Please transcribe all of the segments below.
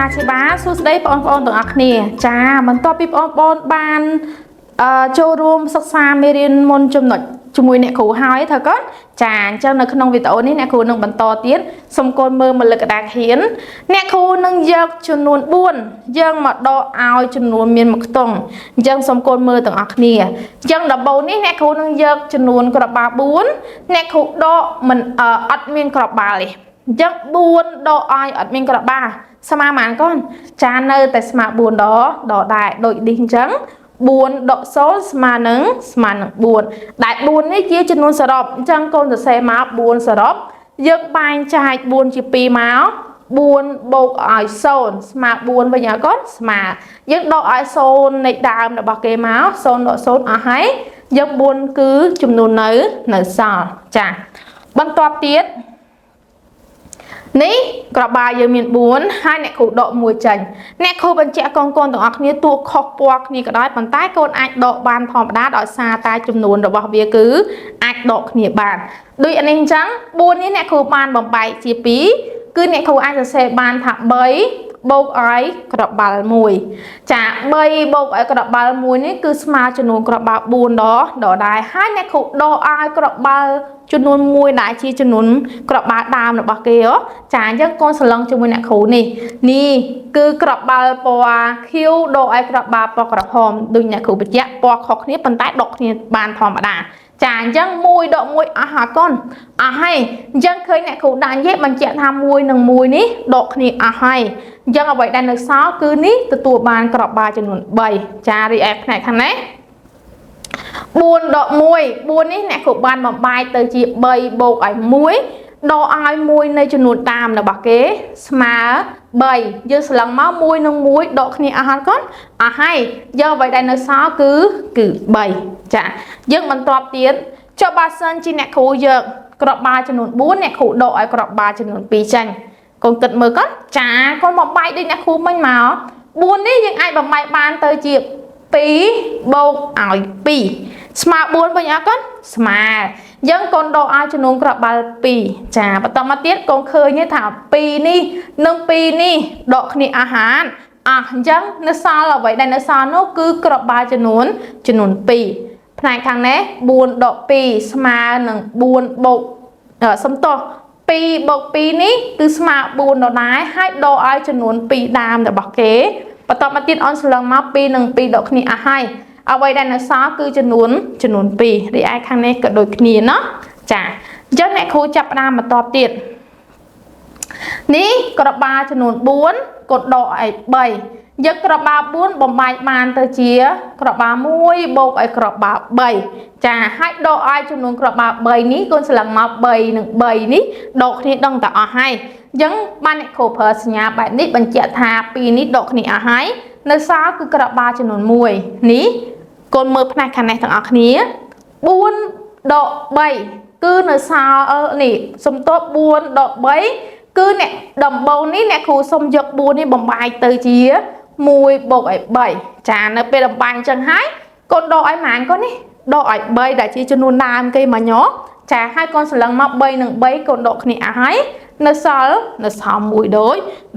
ណាជាបាសួស្តីបងប្អូនទាំងអស់គ្នាចាបន្ទាប់ពីបងប្អូនបានចូលរួមសិក្សាមេរៀនមុនចំណុចជាមួយអ្នកគ្រូហើយថាកូនចាអញ្ចឹងនៅក្នុងវីដេអូនេះអ្នកគ្រូនឹងបន្តទៀតសូមកូនមើលមកលើកក្តារខៀនអ្នកគ្រូនឹងយកចំនួន4យើងមកដកឲ្យចំនួនមានមួយខ្ទង់អញ្ចឹងសូមកូនមើលទាំងអស់គ្នាអញ្ចឹងដំបូងនេះអ្នកគ្រូនឹងយកចំនួនក្របបាល់4អ្នកគ្រូដកមិនអត់មានក្របបាល់ទេអញ្ចឹង4ដកឲ្យអត់មានក្របបាល់ស្មើប៉ុន្មានកូនចានៅតែស្មើ4ដដែរដូចនេះអញ្ចឹង4ដក0ស្មើនឹង4ដែល4នេះជាចំនួនសរុបអញ្ចឹងកូនសរសេរមក4សរុបយើងបែងចែក4ជា2មក4បូកឲ្យ0ស្មើ4វិញកូនស្មើយើងដកឲ្យ0នៃដើមរបស់គេមក0ដក0អស់ហើយយើង4គឺចំនួននៅសល់ចាបន្ទាប់ទៀតនេះក្របបាល់យើងមាន4ហើយអ្នកគ្រូដក1ចេញអ្នកគ្រូបញ្ជាក់កូនទាំងអស់គ្នាតួខុសពណ៌គ្នាក៏ដោយប៉ុន្តែកូនអាចដកបានធម្មតាដោយសារតែចំនួនរបស់វាគឺអាចដកគ្នាបានដូចនេះអញ្ចឹង4នេះអ្នកគ្រូបានបំបែកជា2គឺអ្នកគ្រូអាចសរសេរបានថា3បូកឲ្យក្របបាល់1ចា3បូកឲ្យក្របបាល់1នេះគឺស្មើចំនួនក្របបាល់4ដដែរហើយអ្នកគ្រូដកឲ្យក្របបាល់ចំនួន1ដែលជាចំនួនក្របបាល់ដើមរបស់គេចាអញ្ចឹងកូនសឡឹងជាមួយអ្នកគ្រូនេះគឺក្របបាល់ពណ៌ខៀវដកឲ្យក្របបាល់ពណ៌ក្រហមដូចអ្នកគ្រូបញ្ជាក់ពណ៌ខុសគ្នាប៉ុន្តែដកគ្នាបានធម្មតាចាអញ្ចឹង1ដក1អស់ហើយកូនអស់ហើយអញ្ចឹងឃើញអ្នកគ្រូដាក់និយាយបញ្ជាក់ថា1និង1នេះដកគ្នាអស់ហើយអញ្ចឹងអ្វីដែលនៅសល់គឺនេះទទួលបានក្របបាល់ចំនួន3ចារីឯផ្នែកខាងនេះ4ដក1 4នេះអ្នកគ្រូបានបំបែកទៅជា3បូកឲ្យ1ដកឲ្យ1នៃចំនួនតាមរបស់គេស្មើ3យើងស្លឹងមក1និង1ដកគ្នាអស់ហើយកូនអស់ហើយយកអ្វីដែលនៅសល់គឺ3ចាយើងបន្តទៀតចុះបើសិនជាអ្នកគ្រូយកក្របបាល់ចំនួន4អ្នកគ្រូដកឲ្យក្របបាល់ចំនួន2ចាញ់កូនគិតមើលកូនចាកូនបំបែកដូចអ្នកគ្រូមិញមក4នេះយើងអាចបំបែកបានទៅជា2បូកឲ្យ2ស្មើ4វិញអត់កូនស្មើយើងកូនដកឲ្យចំនួនក្របបាល់2ចាបន្តមកទៀតកូនឃើញថា2នេះនិង2នេះដកគ្នាអាហារអញ្ចឹងនៅសល់អ្វីដែលនៅសល់នោះគឺក្របបាល់ចំនួន2ផ្នែកខាងនេះ4ដក2ស្មើនឹង4បូកសំទោស2បូក2នេះគឺស្មើ4ដដែរហើយដកឲ្យចំនួន2ដើមរបស់គេបន្តមកទៀតអនស្លឹងមក2និង2ដកគ្នាអស់ហើយអ្វីដែលនៅសល់គឺចំនួន2រីឯខាងនេះក៏ដូចគ្នាណោះចាអញ្ចឹងអ្នកគ្រូចាប់ផ្ដើមបន្តទៀតនេះក្របបាល់ចំនួន4កូនដកឲ្យ3យកក្របបាល់4បំបែកបានទៅជាក្របបាល់1បូកឲ្យក្របបាល់3ចាហើយដកឲ្យចំនួនក្របបាល់3នេះកូនស្លឹងមក3និង3នេះដកគ្នាដឹងតែអស់ហើយអញ្ចឹងបានអ្នកគ្រូប្រើសញ្ញាបែបនេះបញ្ជាក់ថា2នេះដកគ្នាអស់ហើយនៅសល់គឺក្របបាល់ចំនួន1នេះកូនមើលផ្នែកខាងនេះទាំងអស់គ្នា4ដក3គឺនៅសល់នេះសំទប់4ដក3គឺអ្នកដំបូងនេះអ្នកគ្រូសុំយក4នេះបំបែកទៅជា1បូកឲ្យ3ចានៅពេលបំបែកអញ្ចឹងហើយកូនដកឲ្យម៉ានកូននេះដកឲ្យ3ដែលជាចំនួនដើមគេមកញោចាហើយកូនសឡឹងមក3និង3កូនដកគ្នាអស់ហើយនៅសល់1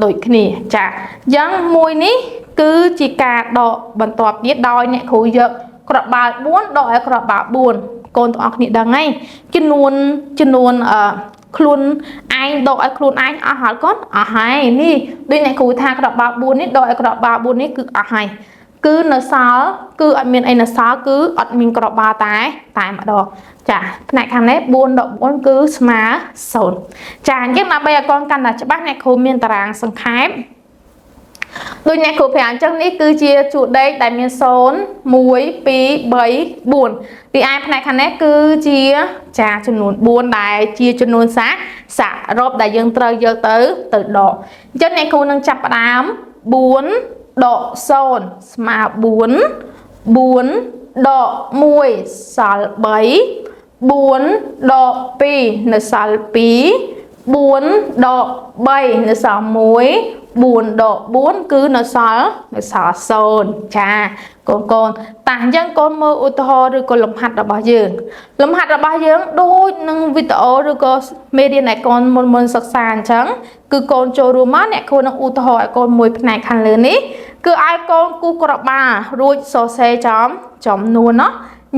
ដូចគ្នាចាអញ្ចឹង1នេះគឺជាការដកបន្ទាប់ទៀតដោយអ្នកគ្រូយកក្របបាល់4ដកឲ្យក្របបាល់4កូនទាំងអស់គ្នាដឹងហើយចំនួនខ្លួនឯងដកឲ្យខ្លួនឯងអស់ហើយកូនអស់ហើយនេះដូចអ្នកគ្រូថាក្របបាល់4នេះដកឲ្យក្របបាល់4នេះគឺអស់ហើយគឺនៅសល់គឺអត់មានអីនៅសល់គឺអត់មានក្របបាល់តែម្ដងចាផ្នែកខាងនេះ4ដក4គឺស្មើ0ចាអញ្ចឹងដើម្បីឲ្យកូនកាន់តែច្បាស់អ្នកគ្រូមានតារាងសង្ខេបដូចអ្នកគ្រូប្រាប់អញ្ចឹងនេះគឺជាជួរដេកដែលមាន0 1 2 3 4ទីឯផ្នែកខាងនេះគឺជាចាចំនួន4ដែលជាចំនួនសរុបដែលយើងត្រូវយកទៅដកអញ្ចឹងអ្នកគ្រូនឹងចាប់ផ្ដើម4ដក0ស្មើ4 4ដក1សល់3 4ដក2នៅសល់2 4 độ 3 nó sao muối 4 độ 4 cứ nó sao sồn cha con ta dân con mơ ô tô rồi con lồng hạt là bao nhiêu lồng hạt là bao nhiêu đôi nâng video rồi con media này con môn sắc sàn trắng cứ con cho rùa mát này con nâng ô tô con mùi này khăn lớn ý cứ ai con cu cọp ba rồi so xe chấm nuôn nó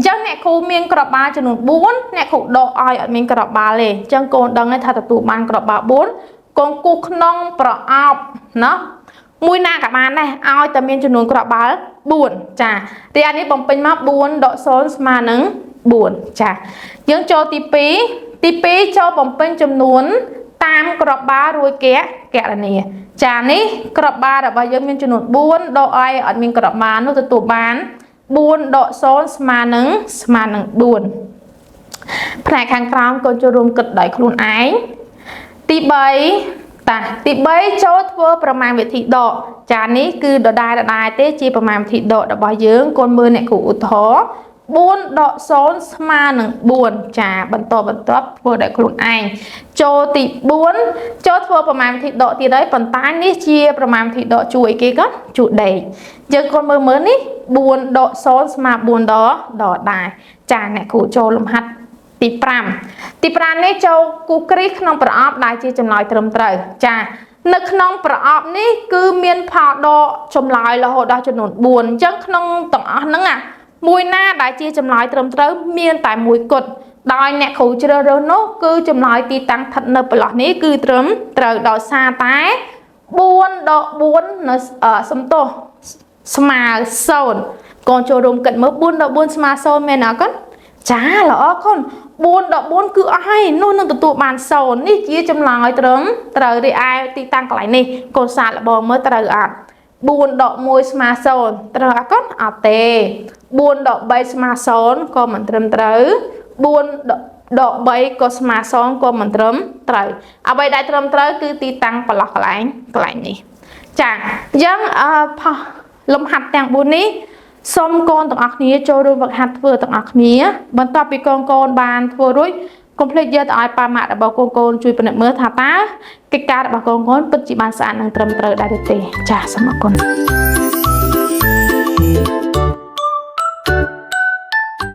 chẳng nè khu miên cọp ba cho nụ 4 nè khu độ ai ở miên cọp ba lên chẳng con đăng ấy thật tụ ban cọp ba 4 con cu nong pro ọc nó mùi na cả bạn này ai ta miên cho nụ cọp ba buồn chà thì anh ấy bồng pin map 4 độ số mà nắng buồn chà nhưng cho tí cho bồng pin chấm nuôn tam cọp ba rồi kẻ là nè chà ní cọp ba là bao giờ miên cho nụ 4 độ ai ở miên cọp ba nó tụ bán 4 độ số mà nắng buồn phải kháng khám con cho rung cực đẩy khuôn ái tí bấy chốt vôประมาณ วิธี độ chả ní cứ độ đai tế chi ประมาณ วิธี độ đã bao dưỡng con mưa này cụ thó 4 độ số mà nắng buồn chả bận tốp vô đẩy khuôn ái cho tí 4 chốt vô ประมาณ วิธี độ thì đấy phần tái ní chia ประมาณ วิธี độ chuỗi kia có chuỗi đầy giờ con mơ mới ní 4 độ số mà 4 đó đỏ đài chả này cụ cho lùm hạt tí pram ní cho cụ kích nôngប្រអប់ đại chi chấm lòi trầm trời chà nước nôngប្រអប់ ní cứ miên phá đo chấm lòi là hồ đo cho nôn buồn chắc nông tổng ớt nâng à mùi na đại chi chấm lòi trầm trời miên tại mùi cột đòi nè khủ chơ rơ nốt cứ chấm lòi tí tăng thật nợ bờ lọt ní cứ trầm trời đòi xa tái 4 độ 4 nó ở sông tô mà sồn còn cho rung cận mới 4 độ 4 mà sồn mẹ nó con chá lỡ con 4 độ 4 cứ ai nó nâng tụ bàn sồn ní chia chấm lòi trầm trời đi ai tí tăng lại nè còn xa là bò mới trời ạ 4 độ 1 mà sồn trời con à tê 4 độ 3 mà sồn có mình trầm trời 4 độ 3 có mà sồn có mình trầm trời à bây đại trầm trời cứ tí tăng và lọt lại nè chà dân lông hạt tàng 4 ní xong con tặng ạc ní cho rùi vật hạt vừa tặng ạc ní bắn tọa bị con bàn vừa rối complete giờ tại ba mạ đã bảo con chui phần mưa thả tá cái ca đã bảo con bất chỉ bàn sẵn năng trầm trời đại được tề chà xong con